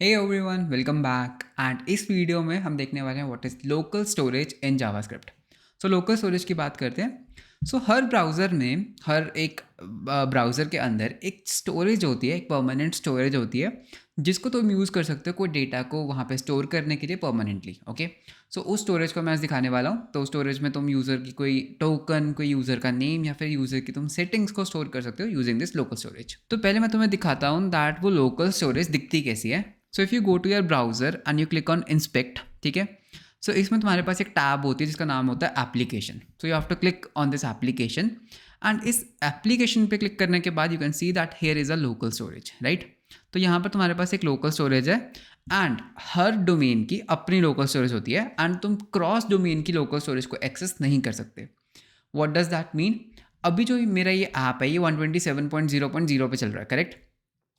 Hey everyone, welcome back. And इस video में हम देखने वाले हैं what is local storage in JavaScript. So local storage की बात करते हैं। हर ब्राउज़र में, हर एक ब्राउज़र के अंदर एक स्टोरेज होती है, एक परमानेंट स्टोरेज होती है जिसको तुम यूज़ कर सकते हो कोई डेटा को वहाँ पे स्टोर करने के लिए परमानेंटली। ओके, सो उस स्टोरेज को मैं आज दिखाने वाला हूँ। तो स्टोरेज में तुम यूज़र की कोई टोकन, कोई यूज़र का नेम या फिर यूज़र की तुम सेटिंग्स को स्टोर कर सकते हो यूजिंग दिस लोकल स्टोरेज। तो पहले मैं तुम्हें दिखाता हूँ दैट वो लोकल स्टोरेज दिखती कैसी है। So if you go to your browser and you click on inspect, ठीक है। सो इसमें तुम्हारे पास एक टैब होती है जिसका नाम होता है application. So you have to click on this application and इस एप्लीकेशन पे क्लिक करने के बाद you can see that here is a local storage, right. तो यहाँ पर तुम्हारे पास एक लोकल स्टोरेज है एंड हर डोमेन की अपनी लोकल स्टोरेज होती है एंड तुम क्रॉस डोमेन की लोकल स्टोरेज को एक्सेस नहीं कर सकते। What does that mean? अभी जो मेरा ये ऐप है ये 127.0.0 पे चल रहा है, करेक्ट।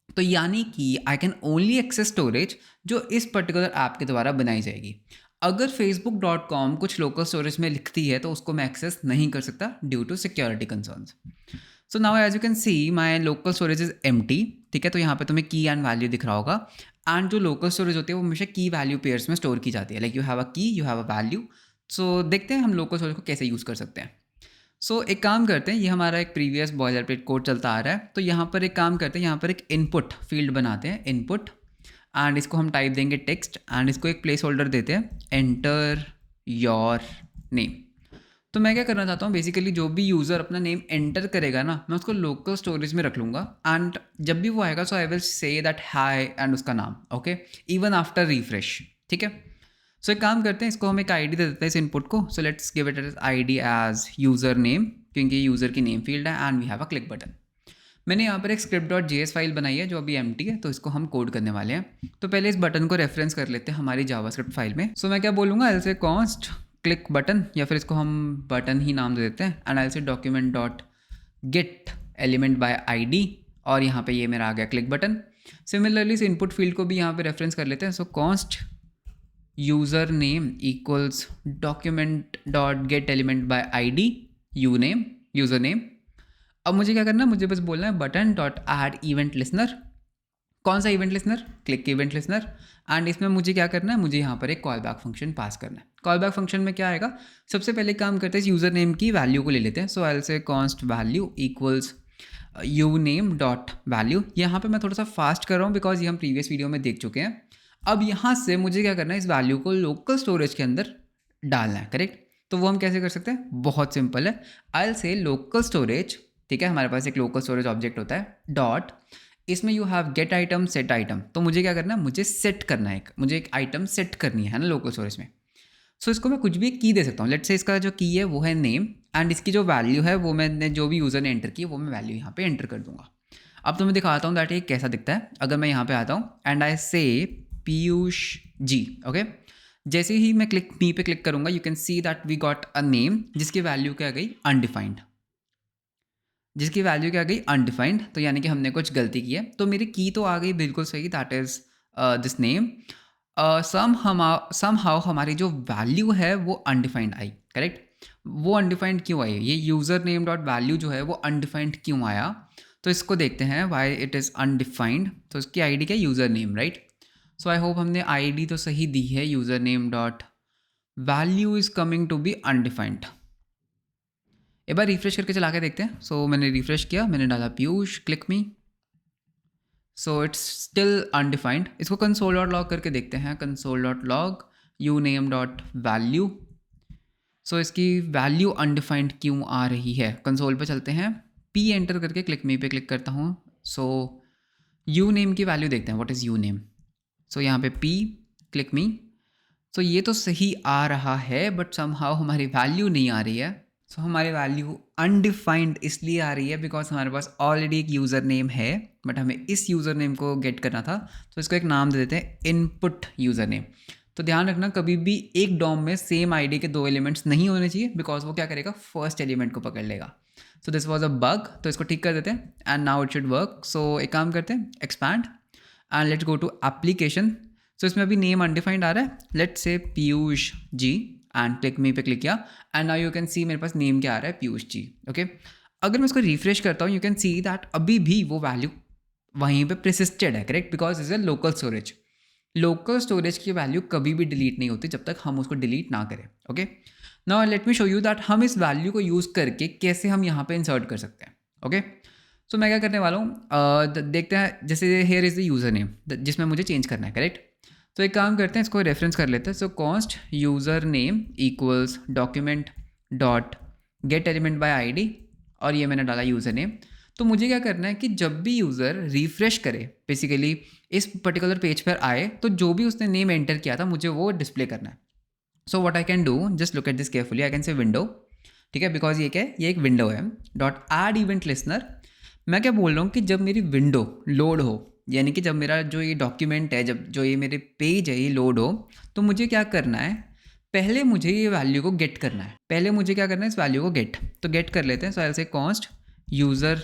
तो यानी कि I can only access storage जो इस पर्टिकुलर ऐप के द्वारा बनाई जाएगी। अगर facebook.com कुछ लोकल स्टोरेज में लिखती है तो उसको मैं एक्सेस नहीं कर सकता due to security concerns. So now as you can see my local storage is empty, ठीक है। तो यहाँ पे तुम्हें की एंड वैल्यू दिख रहा होगा एंड जो लोकल स्टोरेज होती है वो हमेशा की वैल्यू पेयर्स में स्टोर की जाती है। लाइक यू हैव अ की, यू हैव अ वैल्यू। सो देखते हैं हम लोकल स्टोरेज को कैसे यूज़ कर सकते हैं। एक काम करते हैं, ये हमारा एक प्रीवियस बॉयलर प्लेट कोड चलता आ रहा है। तो यहाँ पर एक काम करते हैं, यहाँ पर एक इनपुट फील्ड बनाते हैं, इनपुट। एंड इसको हम टाइप देंगे टेक्स्ट एंड इसको एक प्लेस होल्डर देते हैं, एंटर योर नेम। तो मैं क्या करना चाहता हूँ, बेसिकली जो भी यूज़र अपना नेम एंटर करेगा ना, मैं उसको लोकल स्टोरेज में रख लूँगा एंड जब भी वो आएगा so I will say that hi and उसका नाम, ओके, इवन आफ्टर रिफ्रेश, ठीक है। एक काम करते हैं, इसको हम एक आईडी दे देते हैं इस इनपुट को। So let's give it as ID as user name, क्योंकि यूज़र की नेम फील्ड है and we have a click button. मैंने यहाँ पर एक script.js फाइल बनाई है जो अभी एम्प्टी है, तो इसको हम कोड करने वाले हैं। तो पहले इस बटन को रेफरेंस कर लेते हैं हमारी जावास्क्रिप्ट फाइल में। मैं क्या बोलूँगा, एल से कॉन्स्ट क्लिक बटन, या फिर इसको हम बटन ही नाम दे देते हैं एंड एल से document dot gate element by ID, और यहाँ पे ये मेरा आ गया क्लिक बटन। सिमिलरली इस इनपुट फील्ड को भी यहाँ पे रेफरेंस कर लेते हैं। Const user name equals document dot gate element by ID, you name, user name. अब मुझे क्या करना है, मुझे बस बोलना है button dot add event listener. कौन सा event listener? Click event listener. And इसमें मुझे क्या करना है, मुझे यहाँ पर एक कॉल बैक फंक्शन पास करना है। कॉल बैक फंक्शन में क्या आएगा, सबसे पहले काम करते हैं इस यूज़र नेम की वैल्यू को ले लेते हैं। आई विल से const value equals you name dot value. यहाँ पे मैं थोड़ा सा फास्ट कर रहा हूँ बिकॉज ये हम प्रीवियस वीडियो में देख चुके हैं। अब यहाँ से मुझे क्या करना है, इस वैल्यू को लोकल स्टोरेज के अंदर डालना है, करेक्ट। तो वो हम कैसे कर सकते हैं, बहुत सिंपल है। आई विल से लोकल स्टोरेज, ठीक है, हमारे पास एक लोकल स्टोरेज ऑब्जेक्ट होता है, डॉट, इसमें you have get item set item. तो मुझे क्या करना है, मुझे सेट करना है, मुझे एक आइटम सेट करनी है ना लोकल स्टोरेज में। इसको मैं कुछ भी की दे सकता हूँ। लेट्स से इसका जो की है वो है नेम एंड इसकी जो वैल्यू है वो मैंने, जो भी यूज़र ने एंटर की है वो मैं वैल्यू यहाँ पे एंटर कर दूंगा। अब तो मैं दिखाता हूँ दैट ये कैसा दिखता है। अगर मैं यहाँ पे आता हूँ एंड आई से पीयूष जी, ओके, जैसे ही मैं क्लिक मी पे क्लिक करूँगा you can see that we got a name जिसकी वैल्यू क्या गई, अनडिफाइंड। जिसकी वैल्यू क्या गई, अनडिफाइंड। तो यानी कि हमने कुछ गलती की है। तो मेरी की तो आ गई बिल्कुल सही, that is this name. Somehow हमारी जो वैल्यू है वो अनडिफाइंड आई, करेक्ट। वो अनडिफाइंड क्यों आई, ये यूज़र नेम डॉट वैल्यू जो है वो अनडिफाइंड क्यों आया, तो इसको देखते हैं वाई इट इज़ अनडिफाइंड। तो इसकी आईडी क्या, user name, right. I hope हमने आईडी तो सही दी है, user name dot value is coming to be undefined. एक बार रिफ्रेश करके चला के देखते हैं। मैंने रिफ्रेश किया, मैंने डाला Piyush, click me. It's still undefined. इसको कंसोल डॉट लॉग करके देखते हैं, console dot log you name dot value. इसकी वैल्यू अनडिफाइंड क्यों आ रही है, कंसोल पे चलते हैं, पी एंटर करके क्लिक मी पे क्लिक करता हूँ। यू नेम की वैल्यू देखते हैं, व्हाट इज़ यू नेम। यहाँ पे पी, क्लिक मी। ये तो सही आ रहा है बट समहाउ हमारी वैल्यू नहीं आ रही है। हमारी वैल्यू अनडिफाइंड इसलिए आ रही है बिकॉज हमारे पास ऑलरेडी एक यूज़र नेम है बट हमें इस यूज़र नेम को गेट करना था। इसको एक नाम दे देते हैं, इनपुट यूज़र नेम। तो ध्यान रखना, कभी भी एक डॉम में सेम आईडी के दो एलिमेंट्स नहीं होने चाहिए बिकॉज वो क्या करेगा, फर्स्ट एलिमेंट को पकड़ लेगा। दिस वॉज अ बग, तो इसको ठीक कर देते हैं and now it should work. एक काम करते हैं, expand and let's go to application. इसमें अभी नेम अनडिफाइंड आ रहा है, let's say Piyush ji and click me पे क्लिक किया and now you can see मेरे पास नेम क्या आ रहा है, पीयूष जी, ओके। अगर मैं इसको रिफ्रेश करता हूँ यू कैन सी दैट अभी भी वो वैल्यू वहीं पे प्रिसिस्टेड है, correct, because is a local storage. Local storage की वैल्यू कभी भी डिलीट नहीं होती जब तक हम उसको डिलीट ना करें। Okay, now let me show you that हम इस वैल्यू को यूज़ करके कैसे हम यहाँ पे इंसर्ट कर सकते हैं। ओके, सो मैं क्या करने वाला हूँ, देखते हैं। जैसे here is the user name जिसमें मुझे चेंज करना है, करेक्ट। तो एक काम करते हैं, इसको रेफरेंस कर लेते हैं। सो const user name equals document dot gate element by ID, और ये मैंने डाला यूज़र नेम। तो मुझे क्या करना है कि जब भी यूज़र रिफ्रेश करे, बेसिकली इस पर्टिकुलर पेज पर आए, तो जो भी उसने नेम एंटर किया था मुझे वो डिस्प्ले करना है। So what I can do, just look at this carefully, I can से विंडो, ठीक है, बिकॉज ये क्या है, ये एक विंडो है। डॉट ऐड इवेंट लिसनर, मैं क्या बोल रहा हूँ कि जब मेरी विंडो लोड हो, यानी कि जब मेरा जो ये डॉक्यूमेंट है, जब जो ये मेरे पेज है ये लोड हो, तो मुझे क्या करना है, पहले मुझे ये वैल्यू को गेट करना है। पहले मुझे क्या करना है, इस वैल्यू को गेट। तो गेट कर लेते हैं। सो आई से कॉन्स्ट यूज़र,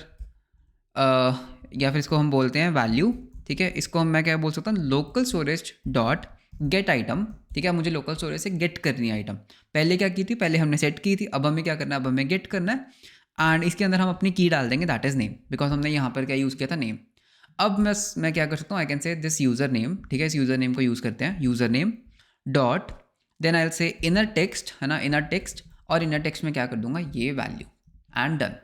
या फिर इसको हम बोलते हैं वैल्यू, ठीक है। इसको हम, मैं क्या बोल सकता हूँ, local storage dot gate item, ठीक है। मुझे लोकल स्टोरेज से गेट करनी है आइटम। पहले क्या की थी, पहले हमने सेट की थी, अब हमें क्या करना है, अब हमें गेट करना है। एंड इसके अंदर हम अपनी की डाल देंगे, दैट इज़ नेम, बिकॉज हमने यहाँ पर क्या यूज़ किया था, नेम। अब मैं क्या कर सकता हूँ, I can say this user name, ठीक है। इस यूज़र नेम को यूज़ करते हैं, user name dot, then I will say inner text, है ना, इनर टेक्स्ट, और इनर टेक्स्ट में क्या कर दूंगा, ये वैल्यू, एंड डन।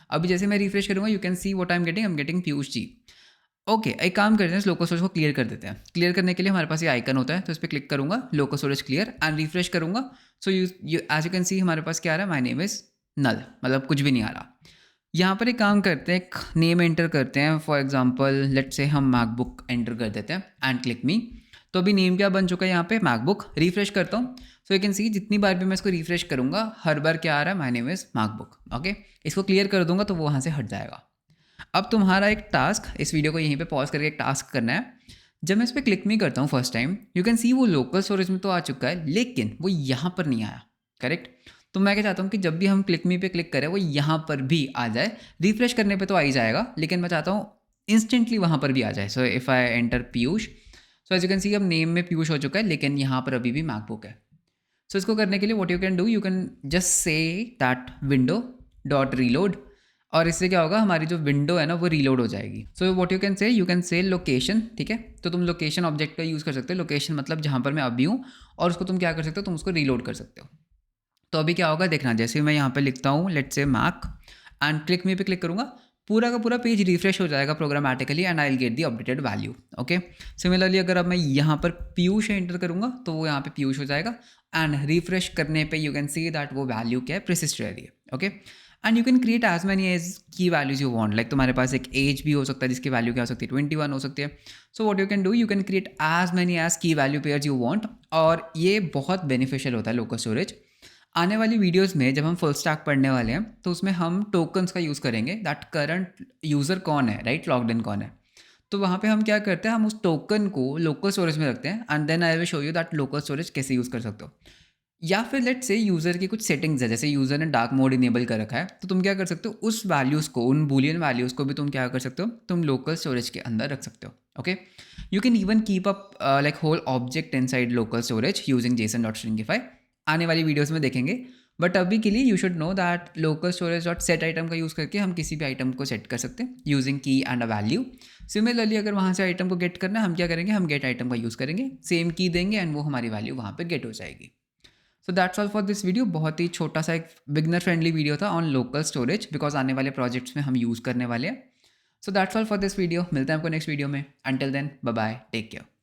अभी जैसे मैं रिफ्रेश करूँगा, you can see what I am getting Piyush ji. Okay, एक काम करते हैं, इस लोकल स्टोरेज को क्लियर कर देते हैं। क्लियर करने के लिए हमारे पास ये आइकन होता है, तो इस पर क्लिक करूंगा, local storage clear, and refresh करूंगा। So you as you can see हमारे पास क्या आ रहा है, माई नेम इज़ नल, मतलब कुछ भी नहीं आ रहा। यहाँ पर एक काम करते हैं, एक नेम एंटर करते हैं। फॉर एग्जाम्पल लेट से हम मैकबुक एंटर कर देते हैं एंड क्लिक मी। तो अभी नेम क्या बन चुका है यहाँ पे, मैकबुक। रिफ्रेश करता हूँ, सो यू कैन सी जितनी बार भी मैं इसको रिफ्रेश करूँगा, हर बार क्या आ रहा है, my name is MacBook. Okay, इसको क्लियर कर दूंगा तो वो वहाँ से हट जाएगा। अब तुम्हारा एक टास्क, इस वीडियो को यहीं पे पॉज करके एक टास्क करना है। जब मैं इस पर क्लिक मी करता हूँ फर्स्ट टाइम, यू कैन सी वो लोकल स्टोरेज में तो आ चुका है, लेकिन वो यहाँ पर नहीं आया, करेक्ट। तो मैं क्या चाहता हूँ कि जब भी हम क्लिक मी पे क्लिक करें, वो यहाँ पर भी आ जाए। रिफ्रेश करने पे तो आ ही जाएगा, लेकिन मैं चाहता हूँ इंस्टेंटली वहाँ पर भी आ जाए। So if I enter Piyush, so as you can see अब नेम में पीयूष हो चुका है, लेकिन यहाँ पर अभी भी मैकबुक है। सो इसको करने के लिए what you can do, you can just say that window dot reload, और इससे क्या होगा, हमारी जो विंडो है ना वो रीलोड हो जाएगी। सो what you can say location, ठीक है। तो तुम लोकेशन ऑब्जेक्ट का यूज़ कर सकते हो। लोकेशन मतलब जहाँ पर मैं अभी हूँ, और उसको तुम क्या कर सकते हो, तुम उसको रीलोड कर सकते हो। तो अभी क्या होगा देखना, जैसे मैं यहाँ पे लिखता हूँ let's say Mac and click me पे क्लिक करूँगा, पूरा का पूरा पेज रिफ्रेश हो जाएगा programmatically, and I will get the updated value. Okay, similarly अगर अब मैं यहाँ पर पीयूष एंटर करूँगा, तो वो यहाँ पे पीयूष हो जाएगा, एंड रिफ्रेश करने पे यू कैन सी दैट वो वैल्यू क्या है, प्रिसिस्ट रह रही है। Okay, and you can create as many as key values you want. Like तुम्हारे पास एक एज भी हो सकता है जिसकी वैल्यू क्या हो सकती है, 21 हो सकती है। So what you can do, you can create as many as key value pairs you want, और ये बहुत बेनिफिशियल होता है लोकल स्टोरेज। आने वाली वीडियोस में जब हम फुल स्टैक पढ़ने वाले हैं, तो उसमें हम टोकन्स का यूज़ करेंगे, दैट करंट यूज़र कौन है, राइट, लॉग्ड इन कौन है। तो वहाँ पे हम क्या करते हैं, हम उस टोकन को लोकल स्टोरेज में रखते हैं, and then I will show you that local storage कैसे यूज़ कर सकते हो। या फिर लेट्स से यूज़र की कुछ सेटिंग्स है, जैसे यूज़र ने डार्क मोड इनेबल कर रखा है, तो तुम क्या कर सकते हो, उस वैल्यूज़ को, उन बूलियन वैल्यूज़ को भी तुम क्या कर सकते हो, तुम लोकल स्टोरेज के अंदर रख सकते हो। Okay, you can even keep up like whole object inside local storage using json.stringify। आने वाली वीडियोस में देखेंगे, बट अभी के लिए you should know that local storage dot set item का यूज़ करके हम किसी भी आइटम को सेट कर सकते हैं यूजिंग की एंड अ वैल्यू। सिमिलरली अगर वहाँ से आइटम को गेट करना है, हम क्या करेंगे, हम गेट आइटम का यूज़ करेंगे, सेम की देंगे, एंड वो हमारी वैल्यू वहाँ पर गेट हो जाएगी। So that's all for this video. बहुत ही छोटा सा एक बिगनर फ्रेंडली वीडियो था ऑन लोकल स्टोरेज, बिकॉज आने वाले प्रोजेक्ट्स में हम यूज़ करने वाले हैं। So that's all for this video. मिलते हैं आपको नेक्स्ट वीडियो में। Until then, bye bye, take care.